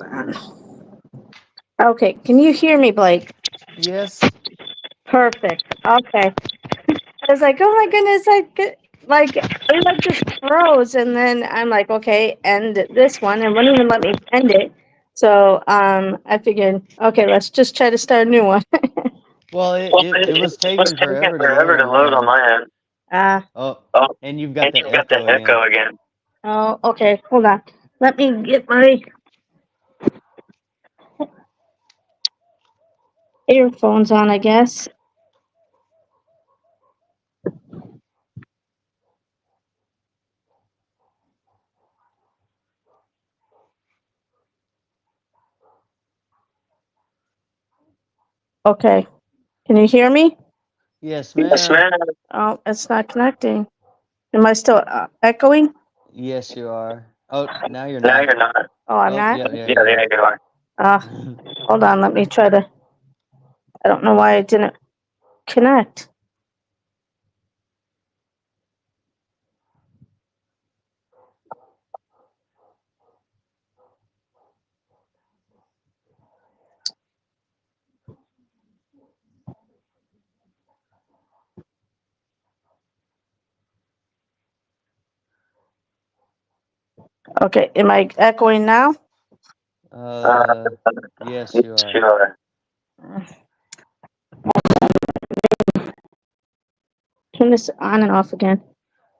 Hold on. Okay, can you hear me, Blake? Yes. Perfect. Okay. I was like, oh my goodness, it like just froze, and then I'm like, okay, end this one, and wouldn't even let me end it. So I figured, okay, let's just try to start a new one. Well, it was It was taking taking forever to load forever on to my load on end. my end. Oh, Oh, and you've got and the you've got the echo again. echo again. Oh, okay, hold on. Let me get my earphones on, I guess. Okay, can you hear me? Yes, Yes, ma'am. ma'am. Oh, it's not connecting. Am I still echoing? Yes, you are. Oh, now you're Now not. you're not. Oh, I'm Oh, not? yeah, yeah, Yeah, you there you are. Uh, hold on, let me try to, I don't know why it didn't connect. Okay, am I echoing now? uh, yes, you Yes, are. you are. Turn this on and off again.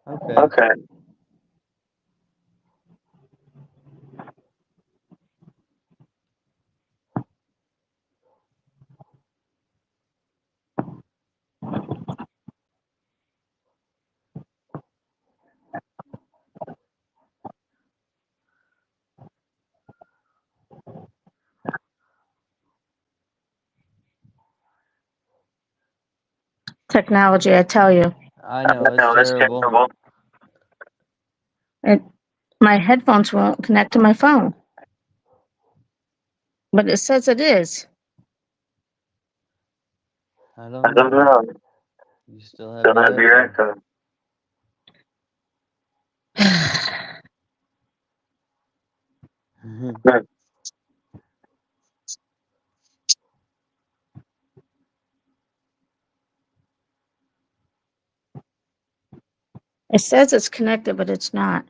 Okay. Okay. Technology, I tell you. I know, it's No, that's terrible. terrible. It, my headphones won't connect to my phone. But it says it is. I I don't don't know. know. You still have Still your have your echo. echo. Hmm. It says it's connected, but it's not.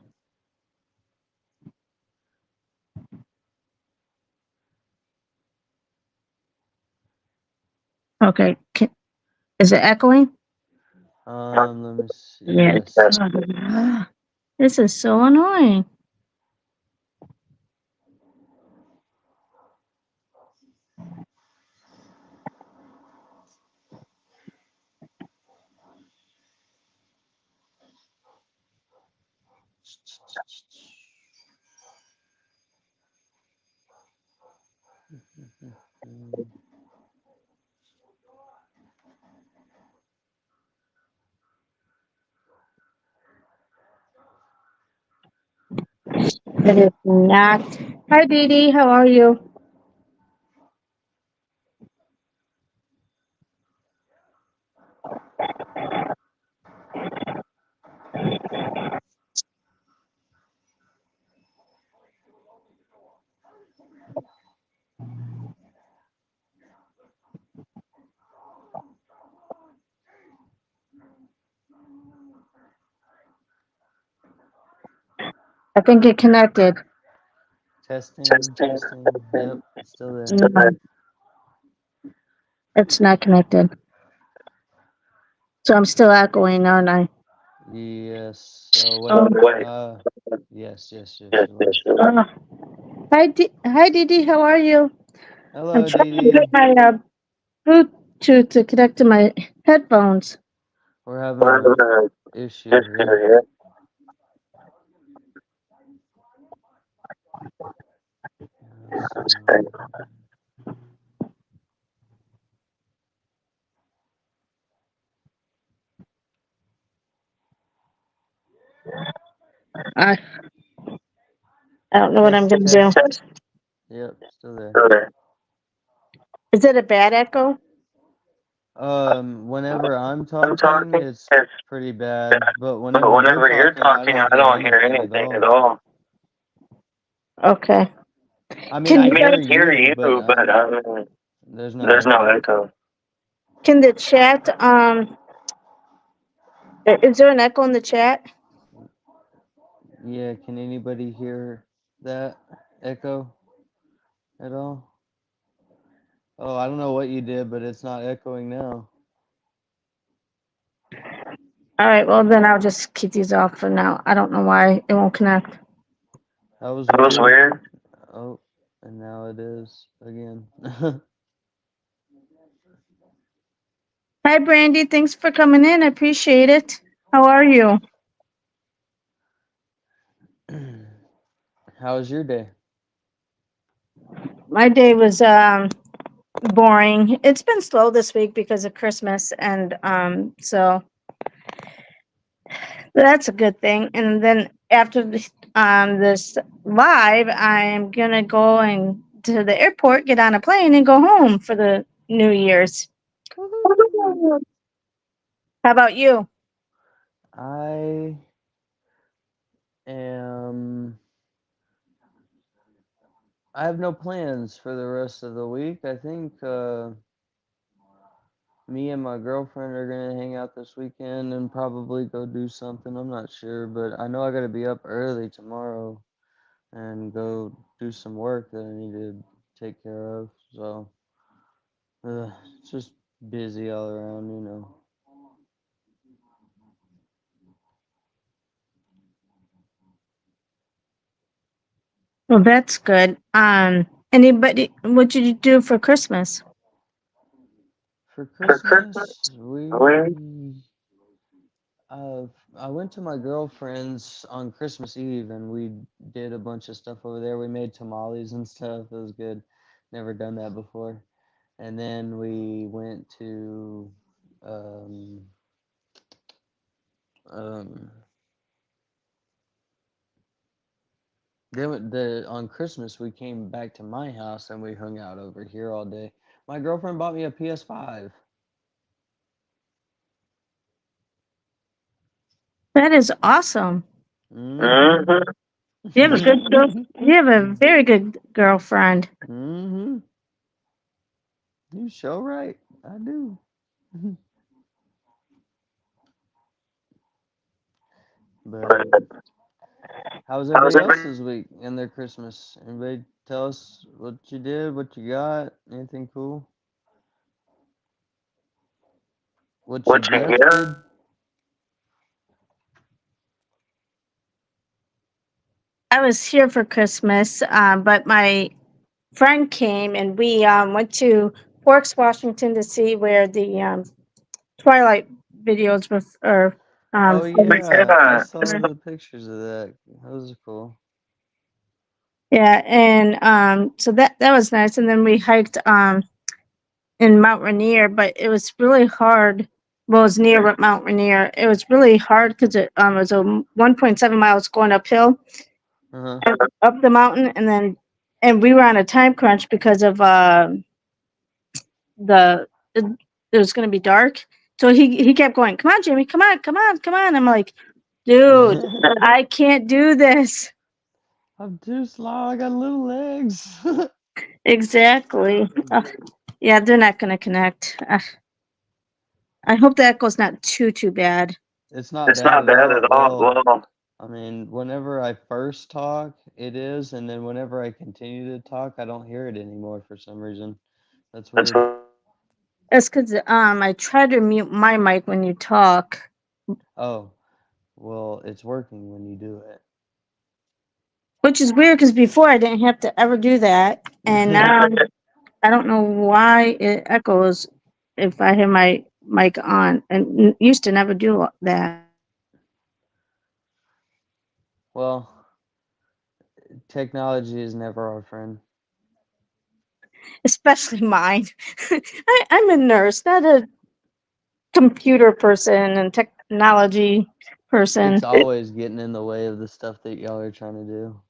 Okay, is it echoing? Let me see. Yeah. Yes. This is so annoying. It is not. Hi, Dee Dee. How are you? I think it connected. Testing, Testing. testing. Yep, it's still there. Mm, it's not connected. So I'm still echoing, aren't I? Yes. Oh, Oh, wait. Wait. Yes, yes, yes, Yes, you yes, are. you are. uh, hi, Dee Dee. How are you? I'm Hello, trying Dee to get Dee. my Bluetooth to connect to my headphones. We're having We're a having an issue issue here. here. So, I I don't know what I'm test, gonna do. test. Test. Yep, still there. Okay. Is it a bad echo? Whenever I'm I'm talking, talking. it's Yes. pretty bad, but But whenever you're whenever you're talking, I talking, don't I hear don't hear anything at anything at all. all. Okay. I mean, Can I you hear guys, you, but there's no there's no echo. echo. can the chat, is there an echo in the chat? Yeah, can anybody hear that echo at all? Oh, I don't know what you did, but it's not echoing now. All right, well then I'll just keep these off for now. I don't know why it won't connect. That was That was weird. weird. Oh, and now it is again. Hi, Brandy. Thanks for coming in. I appreciate it. How are you? How was your day? My day was boring. It's been slow this week because of Christmas, and so that's a good thing. And then after this live, I'm gonna go and to the airport, get on a plane, and go home for the New Year's. Woohoo! How about you? I am. I have no plans for the rest of the week. I think me and my girlfriend are gonna hang out this weekend and probably go do something. I'm not sure, but I know I gotta be up early tomorrow and go do some work that I need to take care of. So it's just busy all around, you know. Well, that's good. Anybody? What did you do for Christmas? For For Christmas, Christmas, we uh, I went to my girlfriend's on Christmas Eve and we did a bunch of stuff over there. We made tamales and stuff. It was good. Never done that before. And then we went to um, um, on Christmas we came back to my house and we hung out over here all day. My girlfriend bought me a PS5. That is awesome. Mm-hmm. hmm You have a good girl. You have a very good girlfriend. Mm-hmm. You sure right. I do. But how was How's everybody everybody? else's week and their Christmas? Anybody tell us what you did, what you got, anything cool? What you What you get? gifted? I was here for Christmas, but my friend came and we went to Forks, Washington to see where the Twilight videos were, or Oh yeah, I Yeah. saw the pictures of that. Those are cool. yeah, and so that was nice. And then we hiked in Mount Rainier, but it was really hard. Well, it was near Mount Rainier. It was really hard because it was a 1.7 miles going uphill Uh-huh. up the mountain, and we were on a time crunch because of the it was going to be dark. So he kept going, "Come on, Jamie, come on, come on, come on." I'm like, "Dude, I can't do this." I'm too slow. I got little legs. Exactly. Yeah, they're not going to connect. I hope the echo's not too bad. It's not It's bad not at bad all. at all. Well, Well, I mean, whenever I first talk, it is, and then whenever I continue to talk, I don't hear it anymore for some reason. That's that's weird. That's because I try to mute my mic when you talk, Oh, well, it's working when you do which is weird because before I didn't have to ever do that, and it. now I don't know why it echoes if I have my mic on, and used to never do that. Well, technology is never our friend. Especially mine. I'm a nurse, not a computer person and technology person. It's always getting in the way of the stuff that y'all are trying to do.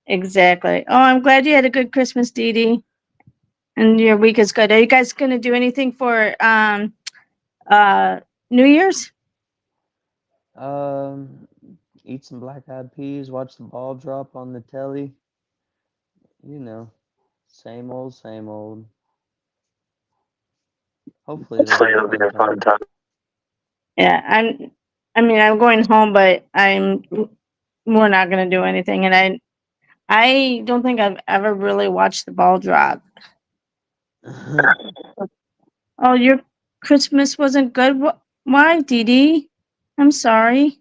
Exactly. Oh, I'm glad you had a good Christmas, Dee Dee, and your week is good. Are you guys going to do anything for uh New Year's? Um, eat some black eyed peas, watch the ball drop on the telly, you know, same old, same old. Hopefully it'll Hopefully be a it'll be fun a fun time. time. Yeah, I mean, I'm going home, but we're not gonna do anything, and I don't think I've ever really watched the ball drop. Oh, your Christmas wasn't good. Why, Dee Dee? I'm sorry.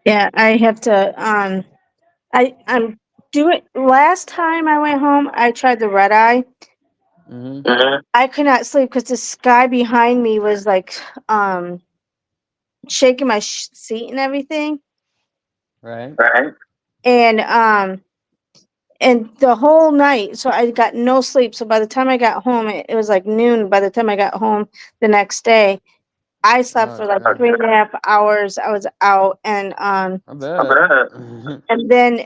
Yeah, I have to. I'm doing. Last time I went home, I tried the red eye. Mhm. I could not sleep because the sky behind me was like shaking my seat and everything, Right. Right. and the whole night. So I got no sleep. So by the time I got home, it was like noon. By the time I got home the next day, I slept Oh for like god. 3.5 hours. I was out, I I bet. bet. and then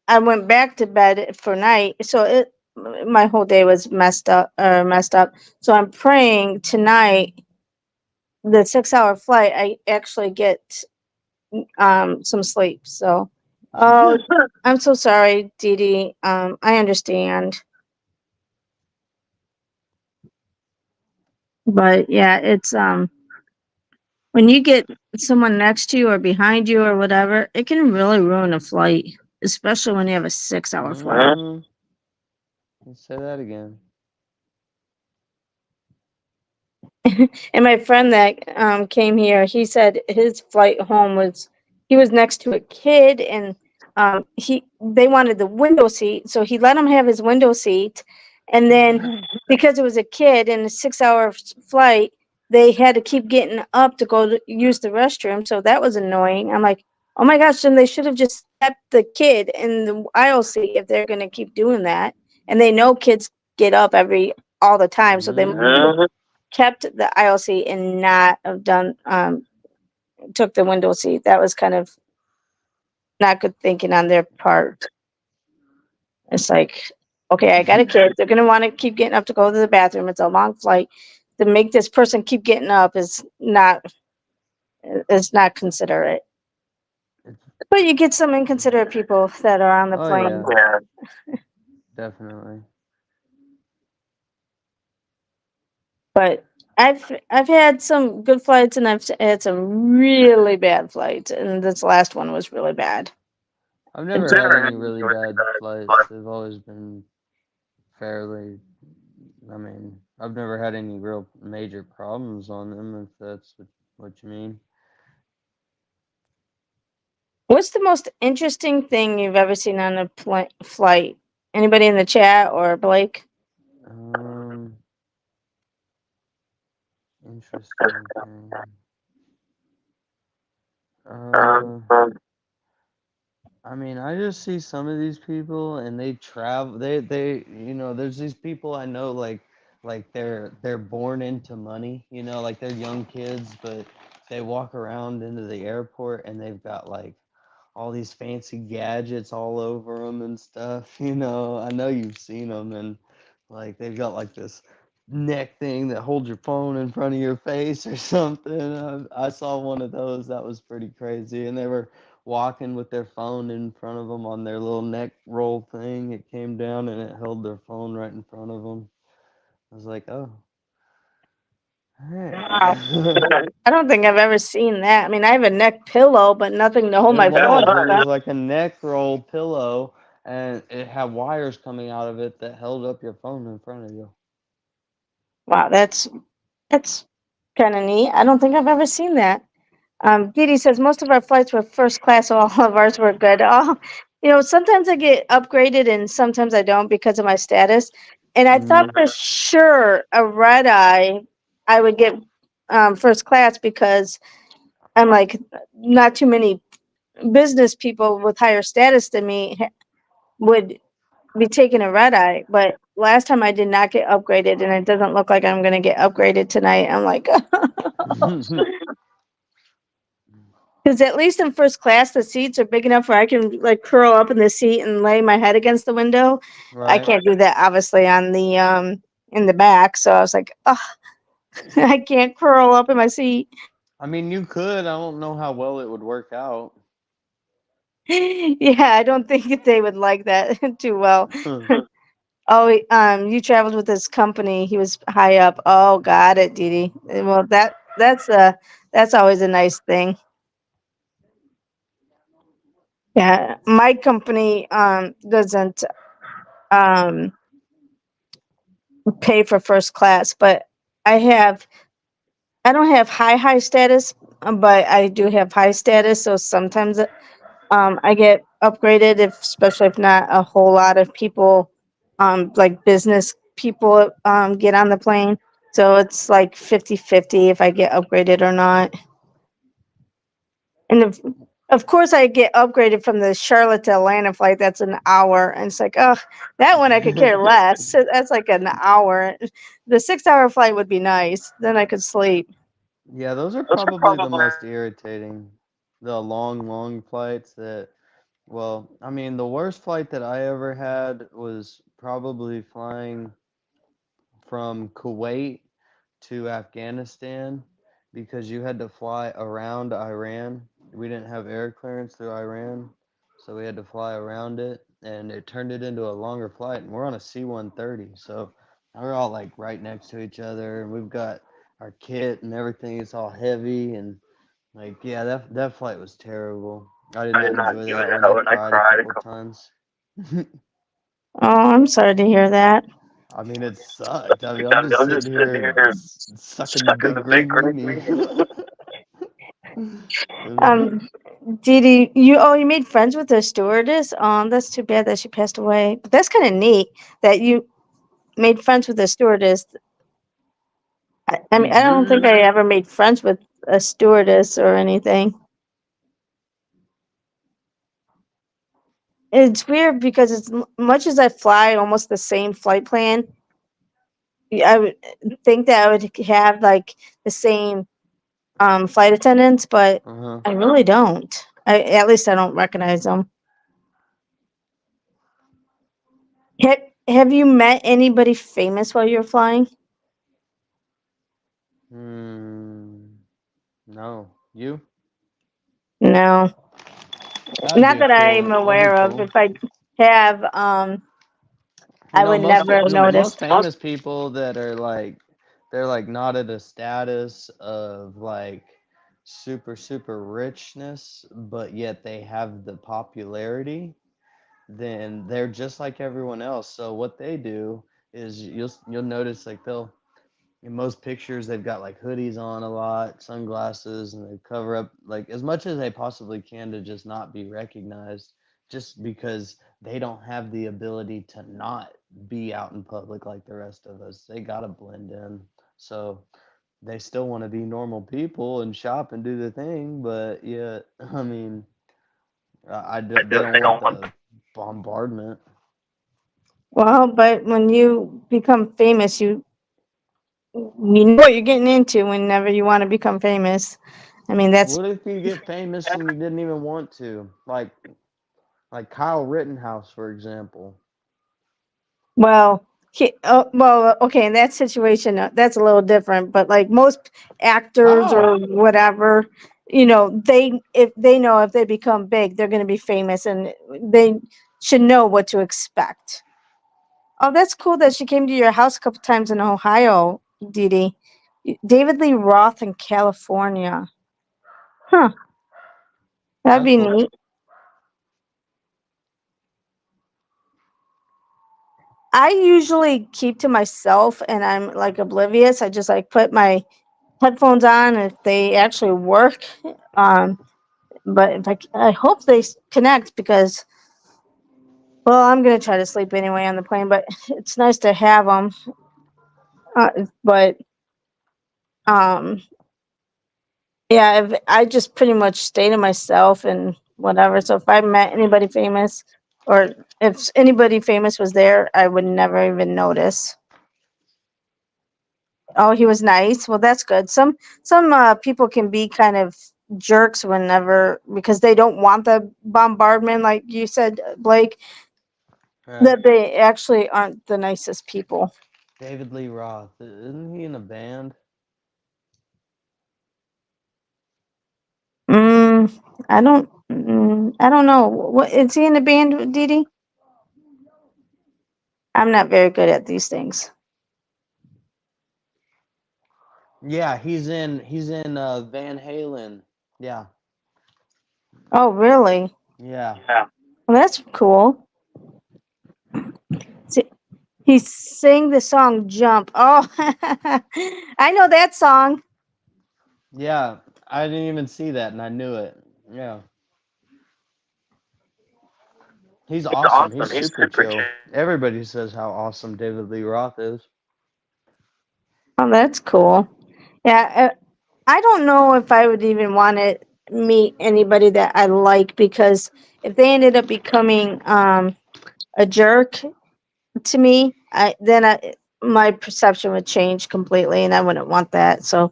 I went back to bed for night. So my whole day was messed up. So I'm praying tonight, the 6 hour flight, I actually get some sleep. So, oh, I'm so sorry, Dee Dee. I understand, but yeah, it's when you get someone next to you or behind you or whatever, it can really ruin a flight, especially when you have a 6 hour flight. Mhm. Let's say that again. And my friend that came here, he said his flight home was he was next to a kid, and they wanted the window seat, so he let him have his window seat, and then because it was a kid and a 6 hour flight, they had to keep getting up to go to use the restroom, so that was annoying. I'm like, oh my gosh, then they should have just kept the kid in the aisle seat if they're going to keep doing that, and they know kids get up all the time, so they Mhm. kept the aisle seat and not have done took the window seat. That was kind of not good thinking on their part. It's like, okay, I got a kid. They're gonna want to keep getting up to go to the bathroom. It's a long flight. To make this person keep getting up is not considerate. It's, But you get some inconsiderate people that are on the oh plane. yeah, Yeah. definitely. But I've had some good flights and I've had some really bad flights, and this last one was really bad. I've It never had Never any had any really really bad bad flights. flight. They've always been fairly. I mean, I've never had any real major problems on them, if that's what you mean. What's the most interesting thing you've ever seen on a flight? Anybody in the chat or Blake? Um, interesting thing. Uh, Um, I mean, I just see some of these people and they travel there's these people I know like they're born into money, like they're young kids, but they walk around into the airport and they've got like all these fancy gadgets all over them and stuff, I know you've seen them and like they've got like this neck thing that holds your phone in front of your face or something. I saw one of those that was pretty crazy, and they were walking with their phone in front of them on their little neck roll thing. It came down and it held their phone right in front of them. I was like, oh, all Wow. right. I don't think I've ever seen that. I mean, I have a neck pillow, but nothing to hold It my phone was. It up. was like a neck roll pillow, and it had wires coming out of it that held up your phone in front of you. Wow, that's kind of neat. I don't think I've ever seen that. Dee Dee says most of our flights were first class, all of ours were good. Oh, sometimes I get upgraded and sometimes I don't because of my status. And I thought Hmm. for sure a red eye, I would get first class because I'm like, not too many business people with higher status than me would be taking a red eye. But last time I did not get upgraded, and it doesn't look like I'm going to get upgraded tonight. I'm like, because Because at least in first class, the seats are big enough where I can like curl up in the seat and lay my head against the window. I Right? can't do that obviously on the in the back. So I was like, oh, I can't curl up in my seat. I mean, you could. I don't know how well it would work out. Yeah, I don't think that they would like that too well. Oh, you traveled with his company. He was high up. Oh, got it, Dee Dee. Well, that's always a nice thing. Yeah, my company doesn't um pay for first class, but I have I don't have high status, but I do have high status. So sometimes I get upgraded, if especially if not a whole lot of people, like business people, get on the plane. So it's like 50-50 if I get upgraded or not. And of course, I get upgraded from the Charlotte to Atlanta flight. That's an hour, and it's like, oh, that one I could care less. So that's like an hour. The 6 hour flight would be nice. Then I could sleep. Yeah, those are probably the most irritating. The long, long flights that, well, I mean, the worst flight that I ever had was probably flying from Kuwait to Afghanistan because you had to fly around Iran. We didn't have air clearance through Iran, so we had to fly around it, and it turned it into a longer flight. And we're on a C-130, so we're all like right next to each other, and we've got our kit and everything. It's all heavy, and like, yeah, that flight was terrible. I did not enjoy that one. I cried a couple times. Oh, I'm sorry to hear that. I mean, it sucked. I mean, I'm just sitting here sucking the big green meanie. Um, Didi, you made friends with the stewardess. That's too bad that she passed away. But that's kind of neat that you made friends with the stewardess. I mean, I don't think I ever made friends with a stewardess or anything. It's weird because as much as I fly almost the same flight plan, I would think that I would have like the same flight attendants, but Uh-huh. I really don't. At least I don't recognize them. Have you met anybody famous while you're flying? Hmm. No. You? No, That'd not be that I'm cool. That'd be aware of. cool. If I have, You I know, would never have most noticed. famous people that are like, they're like not at a status of like super richness, but yet they have the popularity, then they're just like everyone else. So what they do is you'll notice like they'll, in most pictures they've got like hoodies on a lot, sunglasses, and they cover up like as much as they possibly can to just not be recognized, just because they don't have the ability to not be out in public like the rest of us. They got to blend in. So they still want to be normal people and shop and do the thing, but yeah, I mean, they don't want the bombardment. Well, but when you become famous, you know what you're getting into whenever you want to become famous. I mean, that's What if you get famous and you didn't even want to? Like Kyle Rittenhouse, for example. well, okay. In that situation, that's a little different. But like most actors How? or whatever, they if they know if they become big, they're going to be famous, and they should know what to expect. Oh, that's cool that she came to your house a couple times in Ohio, Dee Dee. David Lee Roth in California. Huh. That'd That's be cool. neat. I usually keep to myself and I'm like oblivious. I just like put my headphones on if they actually work. Um, but if I hope they connect because, well, I'm gonna try to sleep anyway on the plane. But it's nice to have them. But um, yeah, if I just pretty much stay to myself and whatever. So if I met anybody famous, or if anybody famous was there, I would never even notice. Oh, he was nice. Well, that's good. Some people can be kind of jerks whenever, because they don't want the bombardment, like you said, Blake, Yeah. that they actually aren't the nicest people. David Lee Roth, isn't he in a band? I don't know. What is he in the band, Didi? I'm not very good at these things. Yeah, he's in Van Halen. Yeah. Oh, really? Yeah. Well, that's cool. See, he sang the song "Jump." Oh, I know that song. Yeah. I didn't even see that and I knew it. Yeah. He's awesome. He's super chill. Everybody says how awesome David Lee Roth is. Oh, that's cool. Yeah, I don't know if I would even want to meet anybody that I like, because if they ended up becoming a jerk to me, my perception would change completely, and I wouldn't want that. So,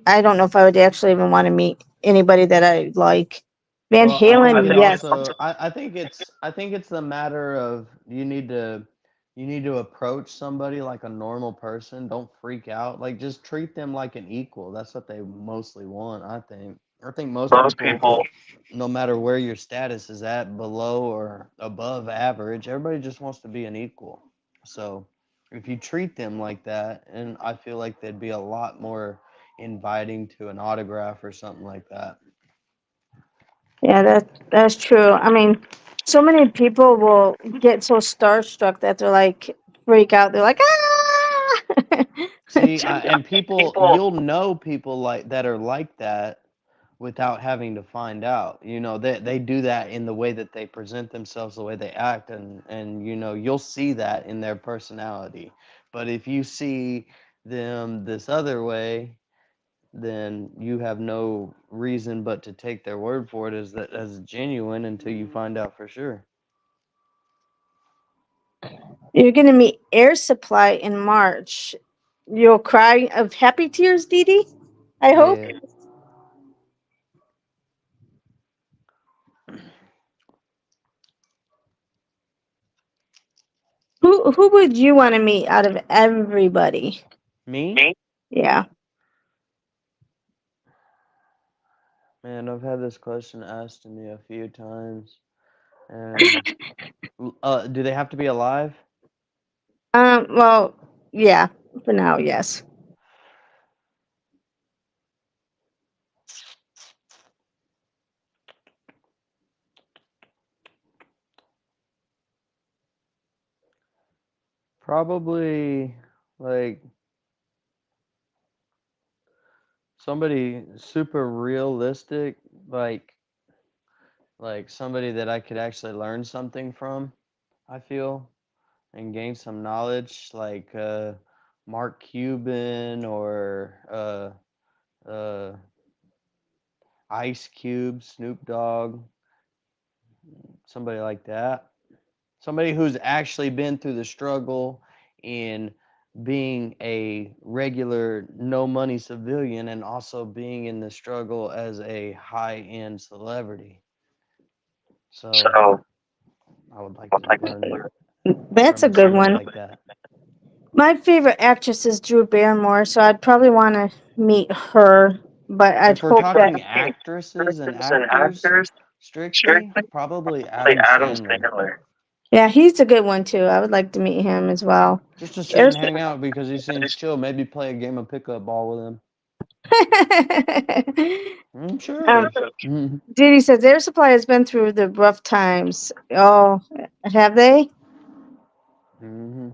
I don't know if I would actually even want to meet anybody that I like. Van Well, I think Halen, it yes. also I think it's the matter of you need to approach somebody like a normal person. Don't freak out. Like just treat them like an equal. That's what they mostly want, I think. I think most people, no matter where your status is at, below or above average, everybody just wants to be an equal. So if you treat them like that, and I feel like they'd be a lot more inviting to an autograph or something like that. Yeah, that's true. I mean, so many people will get so starstruck that they're like freak out. They're like, ah. See, and people, you'll know people like that are like that without having to find out. You know, they do that in the way that they present themselves, the way they act, and you know, you'll see that in their personality. But if you see them this other way, then you have no reason but to take their word for it as genuine until you find out for sure. You're gonna meet Air Supply in March. You'll cry of happy tears, Dee Dee. I hope. Yeah. Who would you want to meet out of everybody? Me? Yeah. Man, I've had this question asked to me a few times. And do they have to be alive? Well, yeah. For now, yes. Probably like somebody super realistic, like somebody that I could actually learn something from, I feel, and gain some knowledge, like Mark Cuban or uh, Ice Cube, Snoop Dogg, somebody like that. Somebody who's actually been through the struggle in being a regular no money civilian and also being in the struggle as a high end celebrity. So I would like to learn That's a from good somebody one. like that. My favorite actress is Drew Barrymore, so I'd probably want to meet her. But I'd If we're hope talking that. actresses and actors strictly, probably Adam Sandler. Yeah, he's a good one too. I would like to meet him as well. Just to sit and hang out because he seems chill. Maybe play a game of pickup ball with him. Sure. Didi says Air Supply has been through the rough times. Oh, have they? Hmm.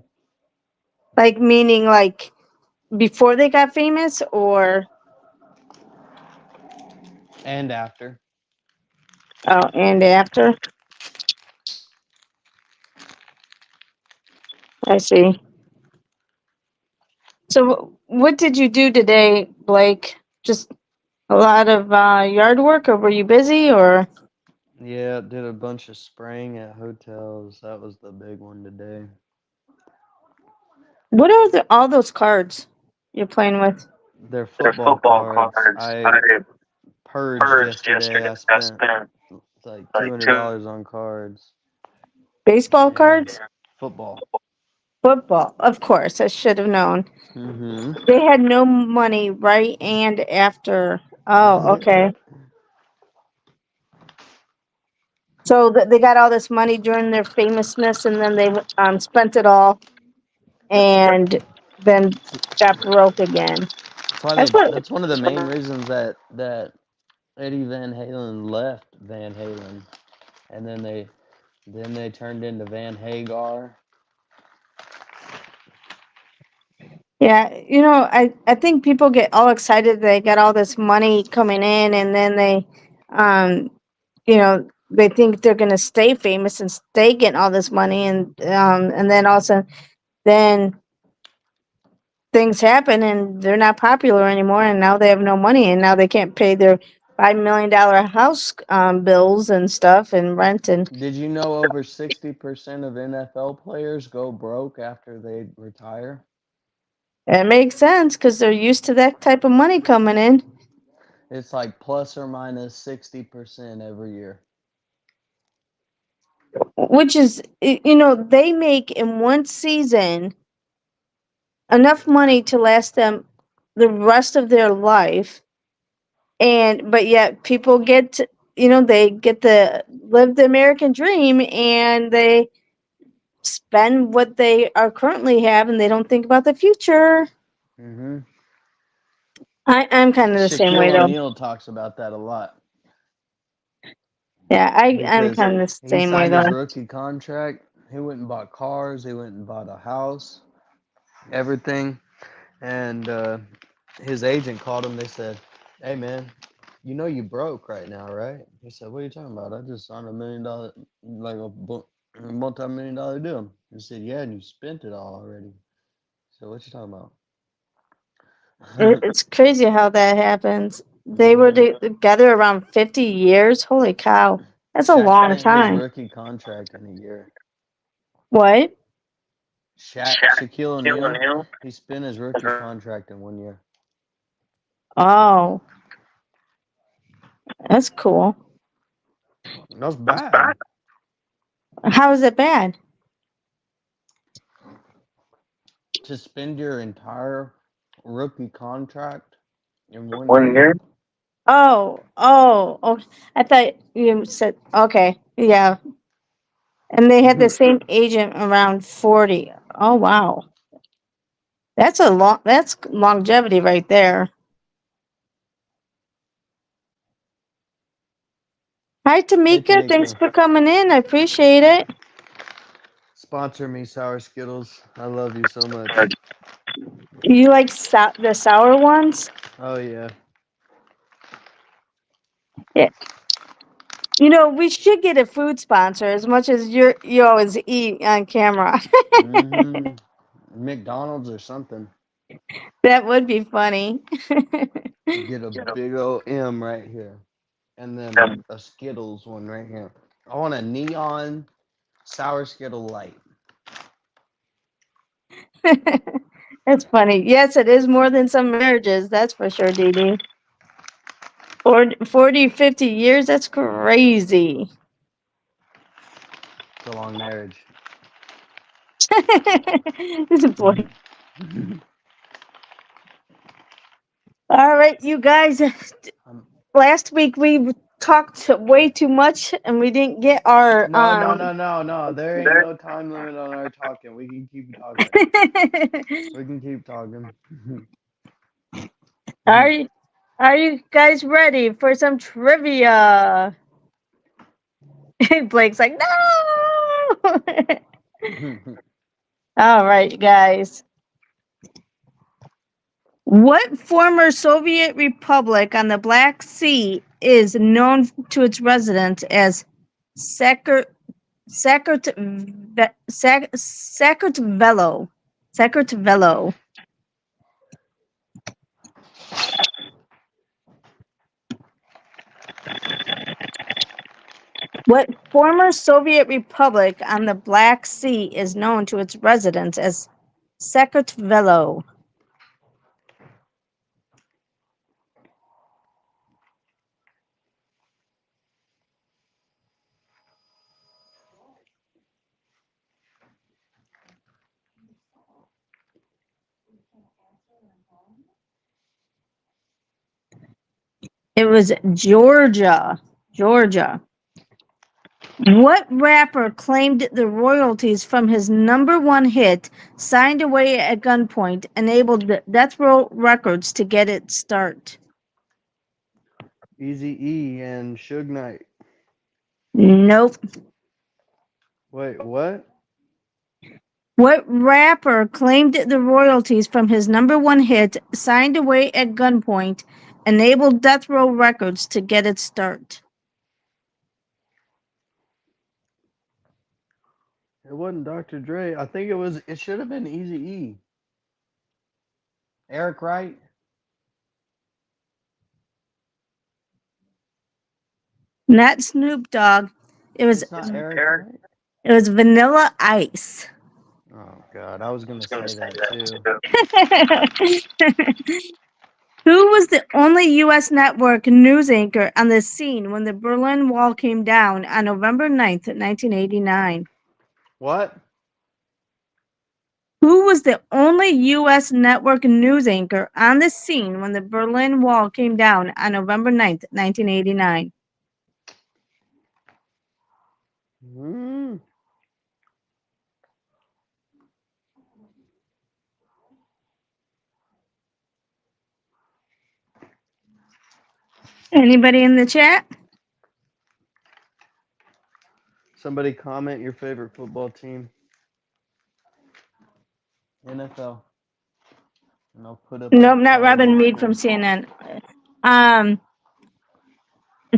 Like meaning like before they got famous, or And after. and after? I see. So what did you do today, Blake? Just a lot of yard work, or were you busy, or Yeah, did a bunch of spraying at hotels. That was the big one today. what are all those cards you're playing with? They're football cards. I purged yesterday. I spent like $200 on cards. Baseball And cards? football. Football. Of course, I should have known. Mm-hmm. They had no money right and after. Oh, okay. So they got all this money during their famousness, and then they spent it all, and then got broke again. That's why That's what. that's one of the main reasons that Eddie Van Halen left Van Halen, and then they turned into Van Hagar. Yeah, I think people get all excited they got all this money coming in, and then they think they're gonna stay famous and stay getting all this money, and then all of a sudden, then things happen and they're not popular anymore, and now they have no money, and now they can't pay their $5 million house bills and stuff and rent and. Did you know over 60% of NFL players go broke after they retire? It makes sense because they're used to that type of money coming in. It's like plus or minus 60% every year. Which is, they make in one season enough money to last them the rest of their life, but yet people they get to live the American dream, and they spend what they are currently have, and they don't think about the future. Mm-hmm. I'm kind of the same way Shaquille though. O'Neal talks about that a lot. Yeah, I'm Because kind of the he same way signed his though. rookie contract. He went and bought cars. He went and bought a house, everything. And his agent called him. They said, "Hey man, you know you broke right now, right?" He said, "What are you talking about? I just signed $1 million, like a multi-million-dollar deal." He said, "Yeah, and you spent it all already." So what you talking about? It's crazy how that happens. They were Mm-hmm. together around 50 years. Holy cow. That's a Shaq long spent his time. rookie contract in a year. What? Shaquille O'Neal, he spent his rookie contract in 1 year. Oh, that's cool. That's bad. How is it bad? To spend your entire rookie contract in 1 year. Oh. I thought you said, okay. Yeah. And they had the same agent around 40. Oh, wow. That's longevity right there. Hi, Hey Tamika. Thanks Tamika, for coming in. I appreciate it. sponsor me, Sour Skittles. I love you so much. You like the sour ones? Oh yeah. Yeah. We should get a food sponsor as much as you always eat on camera. Mm-hmm. McDonald's or something. That would be funny. Get a big old M right here, and then a Skittles one right here. I want a neon Sour Skittle light. That's funny. Yes, it is more than some marriages. That's for sure, Dee Dee. 40, 50 years? That's crazy. It's a long marriage. This is boy. All right, you guys. Last week we talked way too much, and we didn't get our No. There ain't no time limit on our talking. We can keep talking. We can keep talking. Are you guys ready for some trivia? Blake's like, no. All right, guys. What former Soviet republic on the Black Sea is known to its residents as Sakhartvelo? Sakhartvelo. What former Soviet republic on the Black Sea is known to its residents as Sakhartvelo? It was Georgia. Georgia. What rapper claimed the royalties from his #1 hit, Signed Away at Gunpoint, enabled Death Row Records to get its start? Easy-E and Suge Knight. Nope. Wait, what? What rapper claimed the royalties from his #1 hit, Signed Away at Gunpoint, enabled Death Row Records to get its start? It wasn't Dr. Dre. I think it should have been Easy-E. Eric Wright? Not Snoop Dogg. It's not Eric Wright? It was Vanilla Ice. Oh God, I was gonna say that too. Who was the only U.S. network news anchor on the scene when the Berlin Wall came down on November 9th, 1989? What? Who was the only U.S. network news anchor on the scene when the Berlin Wall came down on November 9th, 1989? Hmm. Anybody in the chat? Somebody comment your favorite football team. NFL. And I'll put up the Nope, not card Robin that's Mead from CNN.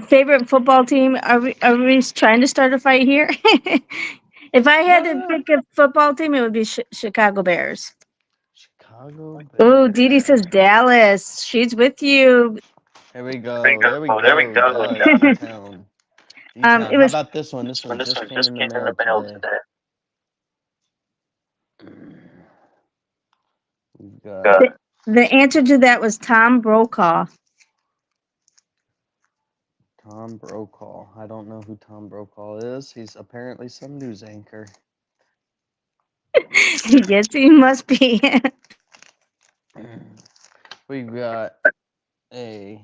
Favorite football team? Are we trying to start a fight here? If I had to No. pick a football team, it would be Chicago Bears. Chicago Oh, Bears. Dee Dee says Dallas. She's with you. There we go. There we go. Dallas, D-Town. D-Town. It How was about this one? This one just came in the mail today. We've got the answer to that was Tom Brokaw. Tom Brokaw. I don't know who Tom Brokaw is. He's apparently some news anchor. Yes, he must be. We've got a.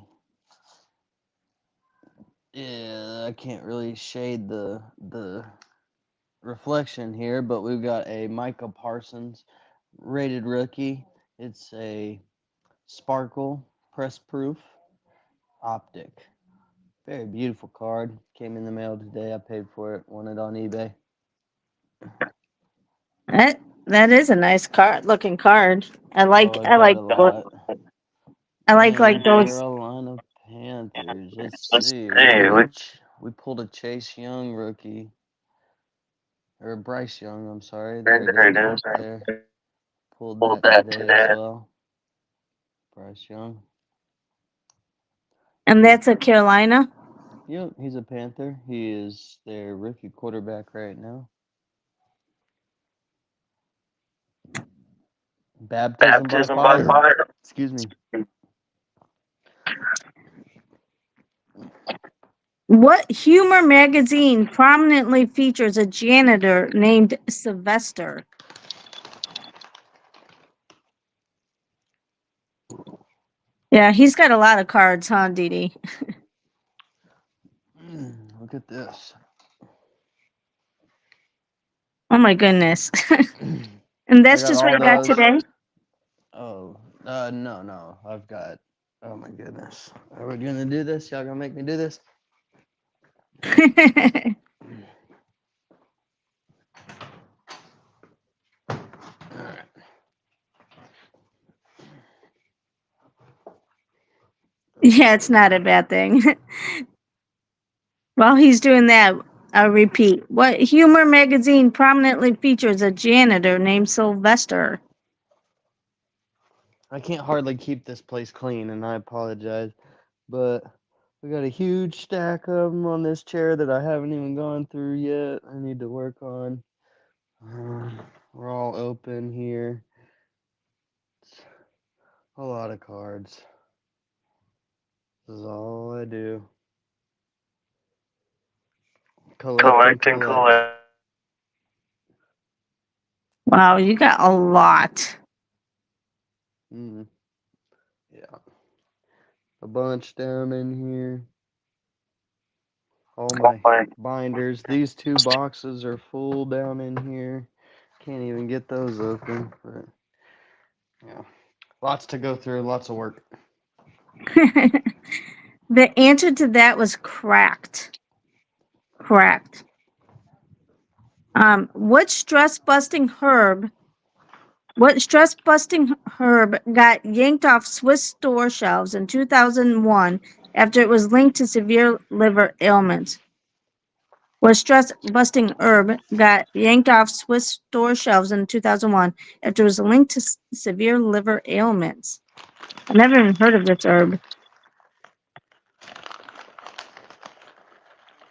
Yeah, I can't really shade the reflection here, but we've got a Micah Parsons rated rookie. It's a sparkle press proof optic. Very beautiful card. Came in the mail today. I paid for it. Won it on eBay. That is a nice looking card. I like Oh, I got a lot. like those. Carolina Panthers. Let's see. We pulled a Chase Young rookie. Or Bryce Young, I'm sorry. There it is right there. Pulled that today as well. Bryce Young. And that's a Carolina? Yep, he's a Panther. He is their rookie quarterback right now. Baptism by fire. Excuse me. What humor magazine prominently features a janitor named Sylvester? Yeah, he's got a lot of cards, huh, Dee Dee? Look at this. Oh my goodness. And that's just what you got today? Oh, no. I've got, oh my goodness. Are we going to do this? Y'all going to make me do this? Yeah, it's not a bad thing. While he's doing that, I'll repeat. What humor magazine prominently features a janitor named Sylvester? I can't hardly keep this place clean, and I apologize, but we got a huge stack of them on this chair that I haven't even gone through yet. I need to work on. We're all open here. It's a lot of cards. This is all I do. Collect and collect. Wow, you got a lot. Yeah. a bunch down in here. All my binders. These 2 boxes are full down in here. Can't even get those open. But yeah, lots to go through. Lots of work. The answer to that was cracked. Correct. What stress-busting herb got yanked off Swiss store shelves in 2001 after it was linked to severe liver ailments? What stress-busting herb got yanked off Swiss store shelves in 2001 after it was linked to severe liver ailments? I've never even heard of this herb.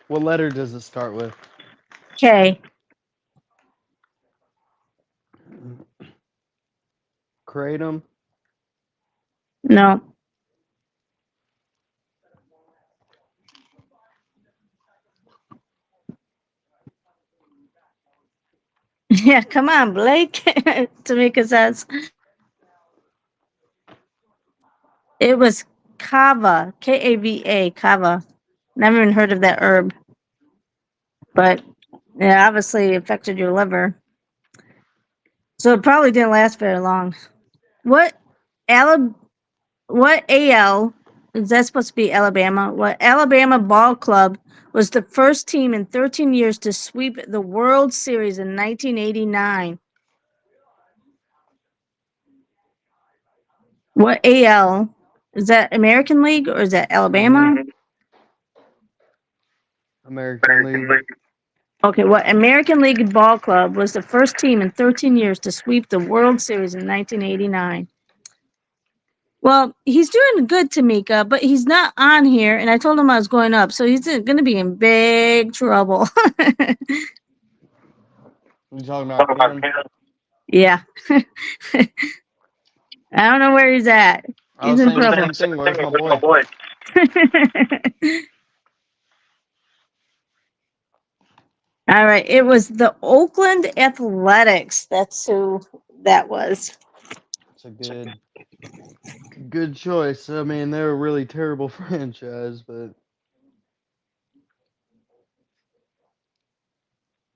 What letter does it start with? K. Kratom? No. Yeah, come on, Blake. Tamika says. It was kava, Kava, kava. Never even heard of that herb. But yeah, obviously it affected your liver. So it probably didn't last very long. What AL is that supposed to be Alabama? What Alabama ball club was the first team in 13 years to sweep the World Series in 1989? What AL? Is that American League or is that Alabama? American League. Okay, what American League ball club was the first team in 13 years to sweep the World Series in 1989? Well, he's doing good, Tamika, but he's not on here, and I told him I was going up, so he's going to be in big trouble. You talking about Ken? Yeah. I don't know where he's at. I was saying the same thing. Where's my boy? All right. It was the Oakland Athletics. That's who that was. It's a good choice. I mean, they're a really terrible franchise, but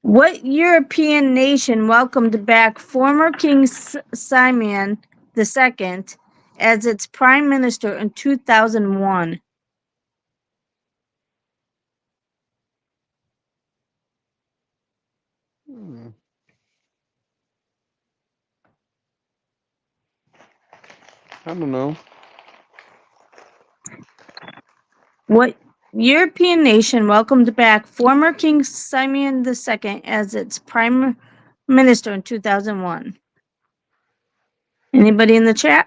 What European nation welcomed back former King Simon II as its prime minister in 2001? I don't know. What European nation welcomed back former King Simon II as its prime minister in 2001? Anybody in the chat?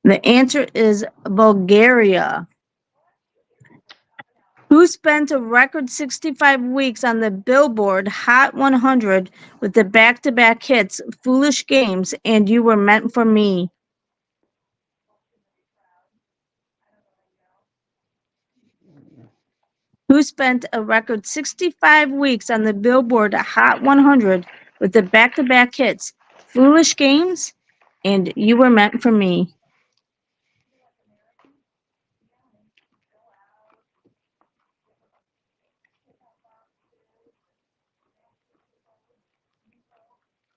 The answer is Bulgaria. Who spent a record 65 weeks on the Billboard Hot 100 with the back-to-back hits Foolish Games and You Were Meant for Me? Who spent a record 65 weeks on the Billboard Hot 100 with the back-to-back hits Foolish Games and You Were Meant for Me?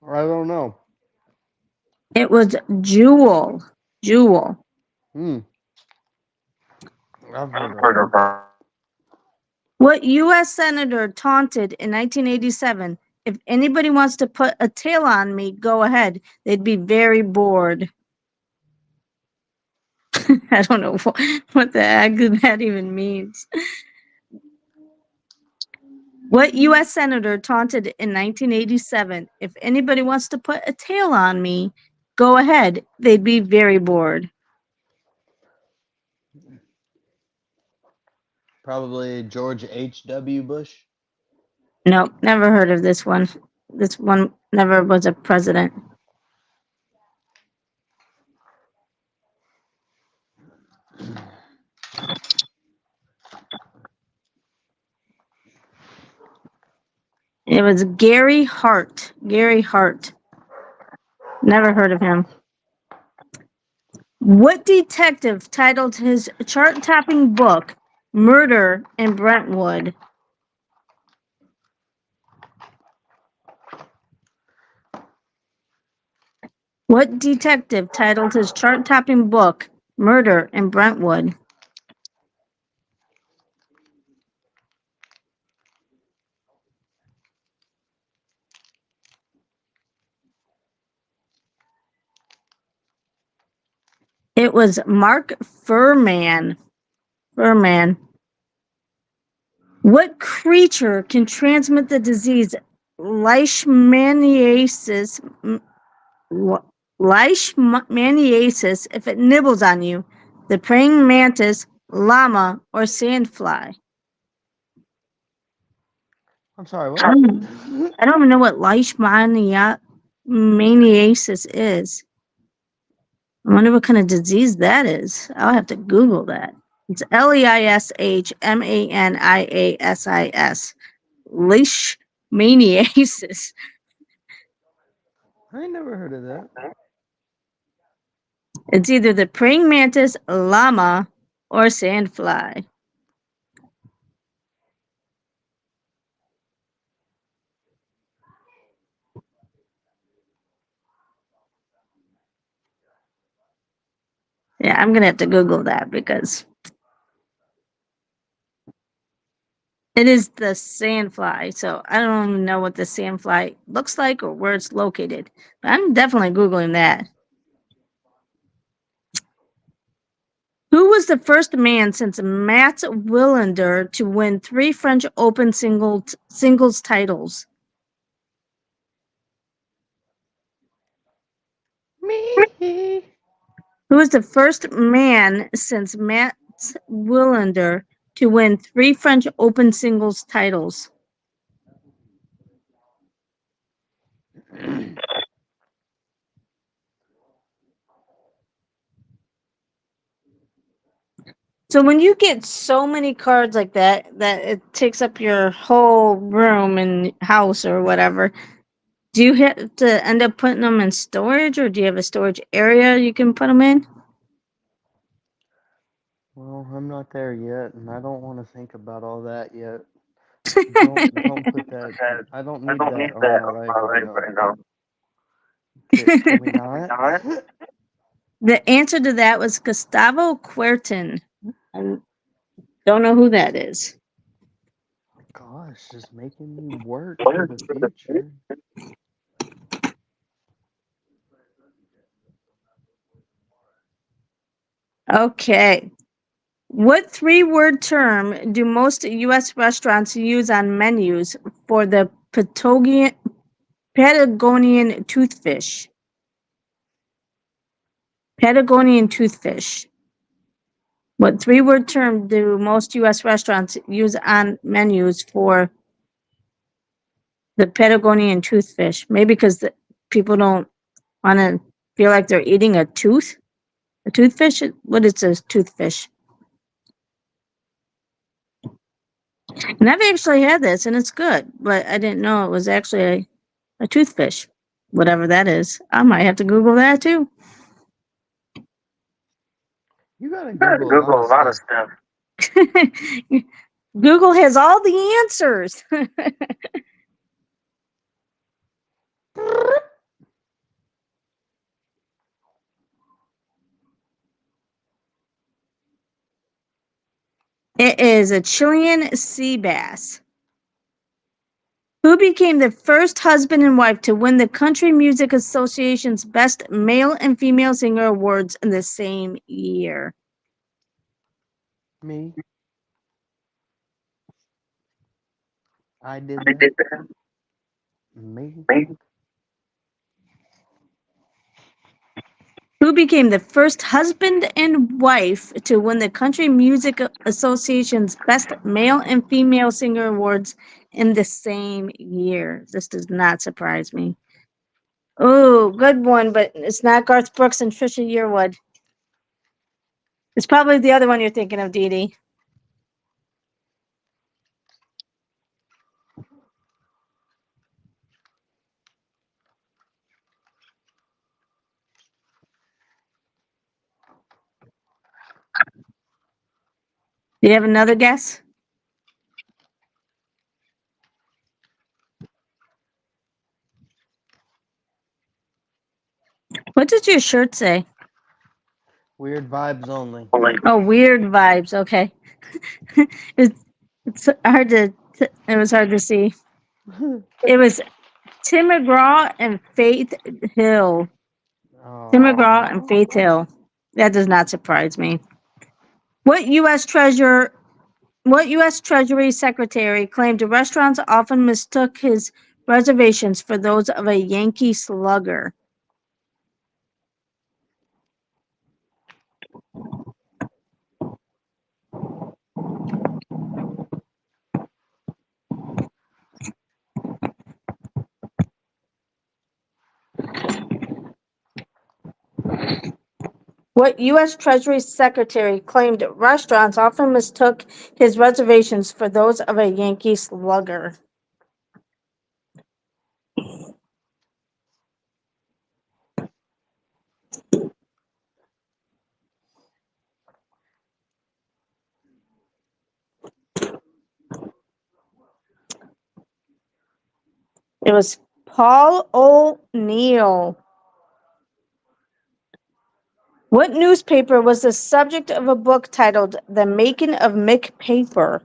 I don't know. It was Jewel. Jewel. I've heard of her. What U.S. Senator taunted in 1987? If anybody wants to put a tail on me, go ahead. They'd be very bored. I don't know what the heck that even means. What U.S. Senator taunted in 1987? If anybody wants to put a tail on me, go ahead. They'd be very bored. Probably George H.W. Bush. Nope, never heard of this one. This one never was a president. It was Gary Hart. Gary Hart. Never heard of him. What detective titled his chart-topping book Murder in Brentwood? What detective titled his chart-topping book Murder in Brentwood? It was Mark Furman. Furman. What creature can transmit the disease leishmaniasis? Leishmaniasis if it nibbles on you? The praying mantis, llama, or sandfly? I'm sorry, I what? don't even know what leishmaniasis is. I wonder what kind of disease that is. I'll have to Google that. It's Leishmaniasis. Leishmaniasis. I ain't never heard of that. It's either the praying mantis, llama, or sandfly. Yeah, I'm gonna have to Google that because it is the sandfly. So I don't even know what the sandfly looks like or where it's located. But I'm definitely Googling that. Who was the first man since Mats Wilander to win 3 French Open singles titles? Me. Who was the first man since Mats Wilander to win 3 French Open singles titles? So when you get so many cards like that it takes up your whole room and house or whatever, do you have to end up putting them in storage, or do you have a storage area you can put them in? Well, I'm not there yet, and I don't want to think about all that yet. Don't put that. I don't need that on my life right now. Can we not? The answer to that was Gustavo Kuerten. I don't know who that is. Gosh, just making me work for the future. Okay. What 3-word term do most U.S. restaurants use on menus for the Patagonian toothfish? Patagonian toothfish. What 3-word term do most U.S. restaurants use on menus for the Patagonian toothfish? Maybe because people don't want to feel like they're eating a tooth? A toothfish? What is a toothfish? And I've actually had this, and it's good, but I didn't know it was actually a toothfish, whatever that is. I might have to Google that too. You gotta Google a lot of stuff. Google has all the answers. It is a Chilean sea bass. Who became the first husband and wife to win the Country Music Association's Best Male and Female Singer Awards in the same year? Me. I did that. Me. Who became the first husband and wife to win the Country Music Association's Best Male and Female Singer Awards in the same year? This does not surprise me. Oh, good one, but it's not Garth Brooks and Trisha Yearwood. It's probably the other one you're thinking of, Dee Dee. you have another guess? What did your shirt say? Weird vibes only. Oh, weird vibes. Okay. It's hard to. It was hard to see. It was Tim McGraw and Faith Hill. Tim McGraw and Faith Hill. That does not surprise me. What U.S. Treasury Secretary claimed restaurants often mistook his reservations for those of a Yankee slugger? What U.S. Treasury Secretary claimed restaurants often mistook his reservations for those of a Yankee slugger? It was Paul O'Neill. What newspaper was the subject of a book titled The Making of Mick Paper?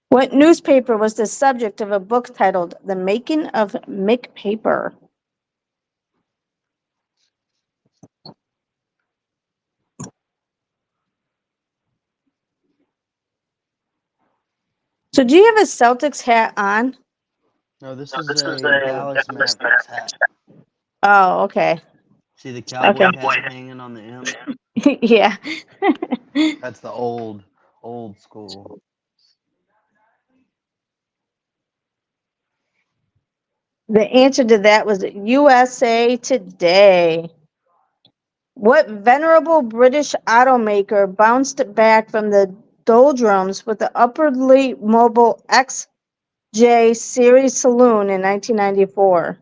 What newspaper was the subject of a book titled The Making of Mick Paper? So do you have a Celtics hat on? No, this is a Dallas Mavericks hat. Oh, okay. See the cowboy hat hanging on the M? Yeah. That's the old school. The answer to that was USA Today. What venerable British automaker bounced back from the doldrums with the upwardly mobile XJ series saloon in 1994?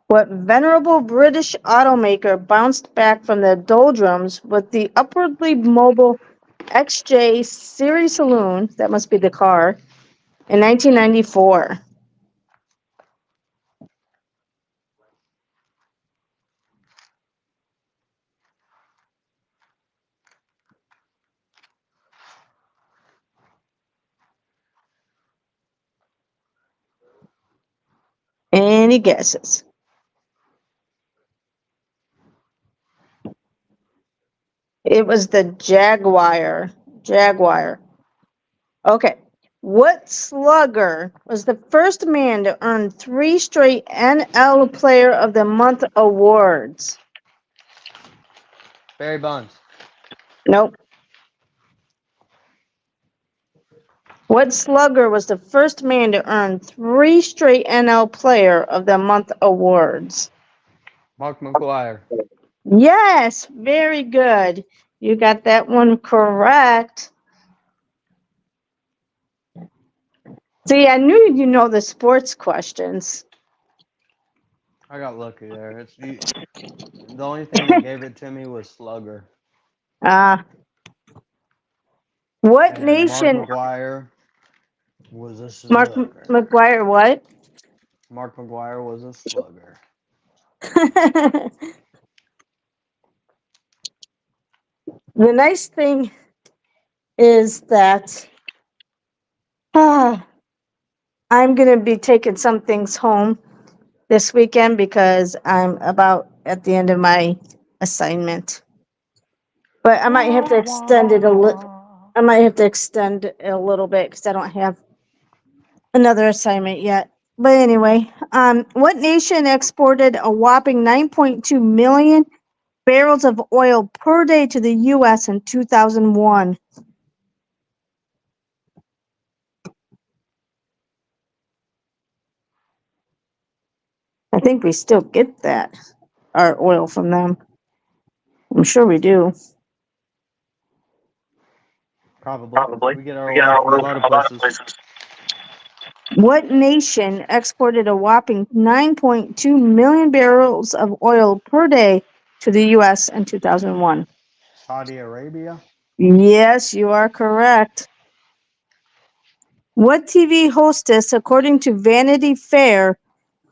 What venerable British automaker bounced back from the doldrums with the upwardly mobile XJ series saloon, that must be the car, in 1994? Any guesses? It was the Jaguar. Okay. What slugger was the first man to earn 3 straight NL Player of the Month awards? Barry Bonds. Nope. What slugger was the first man to earn 3 straight NL Player of the Month awards? Mark McGwire. Yes, very good. You got that one correct. See, I knew you know the sports questions. I got lucky there. It's the only thing that gave it to me was slugger. What And nation? Mark McGwire was a Mark slugger. McGwire, what? Mark McGwire was a slugger. The nice thing is that I'm going to be taking some things home this weekend because I'm about at the end of my assignment. But I might have to extend it a little. I might have to extend it a little bit because I don't have another assignment yet. But anyway, what nation exported a whopping 9.2 million barrels of oil per day to the U.S. in 2001? I think we still get our oil from them. I'm sure we do. Probably. We get our oil from a lot of places. What nation exported a whopping 9.2 million barrels of oil per day to the U.S. in 2001? Saudi Arabia. Yes, you are correct. What TV hostess, according to Vanity Fair,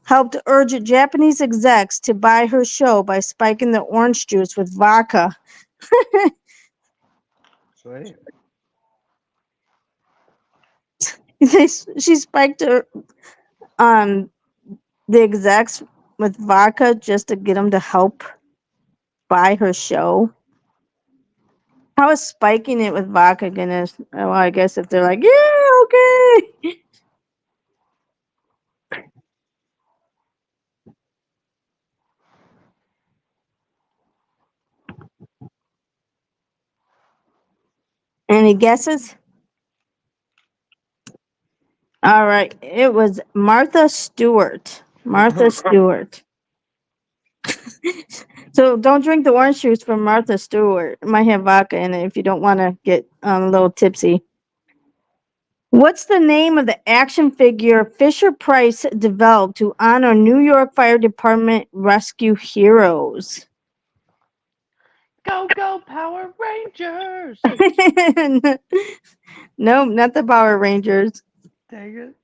helped urge Japanese execs to buy her show by spiking the orange juice with vodka? Sweet. She spiked her, the execs with vodka just to get them to help buy her show. How is spiking it with vodka gonna? Well, I guess if they're like, yeah, okay. Any guesses? All right, it was Martha Stewart. Martha Stewart. So don't drink the orange juice from Martha Stewart. It might have vodka in it if you don't want to get a little tipsy. What's the name of the action figure Fisher Price developed to honor New York Fire Department rescue heroes? Go, go, Power Rangers! No, not the Power Rangers. Dang it.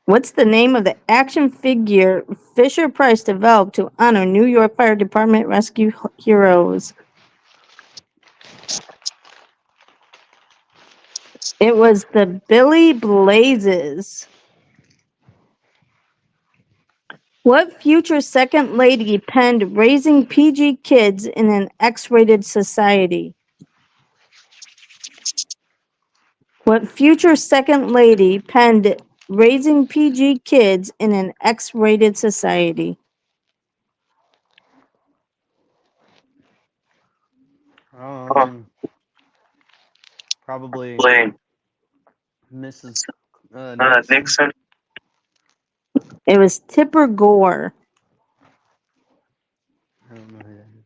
What's the name of the action figure Fisher Price developed to honor New York Fire Department rescue heroes? It was the Billy Blazes. What future second lady penned Raising PG Kids in an X-Rated Society? What future second lady penned Raising PG Kids in an X-Rated Society? Probably Mrs. Nixon. It was Tipper Gore. I don't know who that is.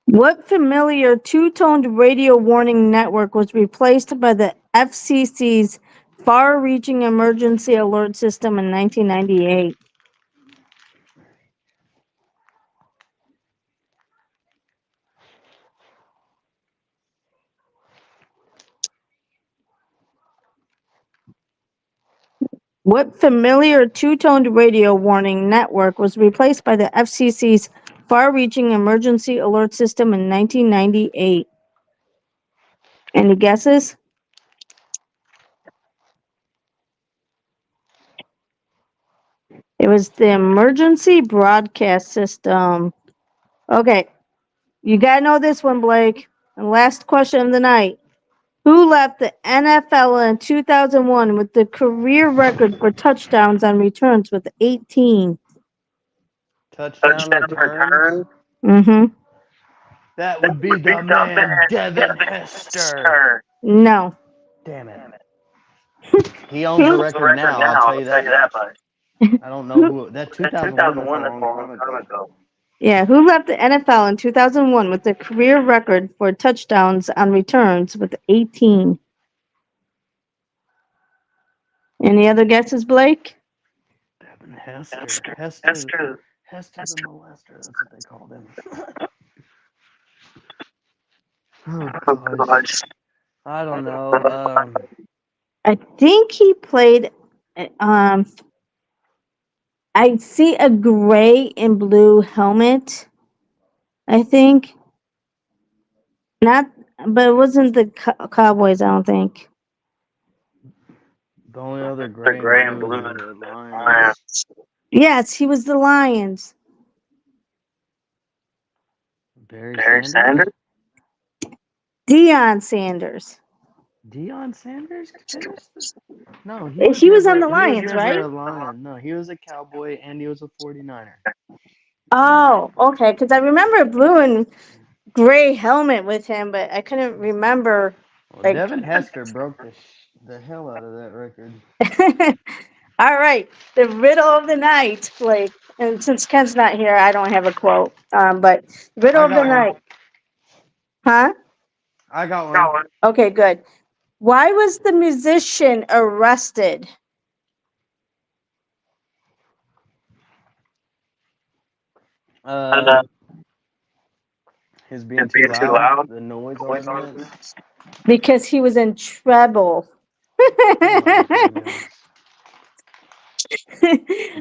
What familiar two-toned radio warning network was replaced by the FCC's far-reaching emergency alert system in 1998? What familiar two-toned radio warning network was replaced by the FCC's far-reaching emergency alert system in 1998? Any guesses? It was the emergency broadcast system. Okay, you gotta know this one, Blake. And last question of the night. Who left the NFL in 2001 with the career record for touchdowns on returns with 18? Touchdown returns? Mm-hmm. That would be the man, Devin Hester. No. Damn it. He owns the record now, I'll tell you that much. I don't know who. That 2001, that's a long time ago. Yeah, who left the NFL in 2001 with the career record for touchdowns on returns with 18? Any other guesses, Blake? Devin Hester. Hester the molester, that's what they called him. Oh, gosh. I don't know. I think he played. I see a gray and blue helmet. I think. Not, but it wasn't the Cowboys. I don't think. The only other gray and blue is the Lions. Yes, he was the Lions. Barry Sanders? Deion Sanders. Deion Sanders? No, he was on the Lions, right? No, he was a Cowboy and he was a 49er. Oh, okay. Because I remember a blue and gray helmet with him, but I couldn't remember. Well, Devin Hester broke the hell out of that record. All right, the riddle of the night, Blake. And since Ken's not here, I don't have a quote. But riddle I of the got one. night. Huh? I got one. Okay, good. Why was the musician arrested? His being too loud, the noise ordinance. Because he was in trouble. Oh my goodness.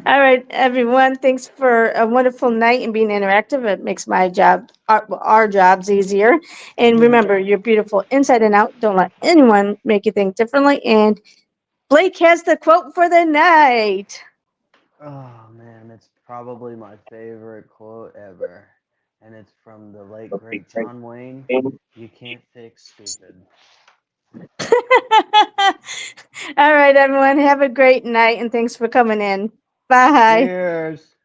All right, everyone. Thanks for a wonderful night and being interactive. It makes my job, our jobs easier. And remember, you're beautiful inside and out. Don't let anyone make you think differently. And Blake has the quote for the night. Oh man, it's probably my favorite quote ever. And it's from the late great John Wayne. You can't fix stupid. All right, everyone. Have a great night and thanks for coming in. Bye. Cheers.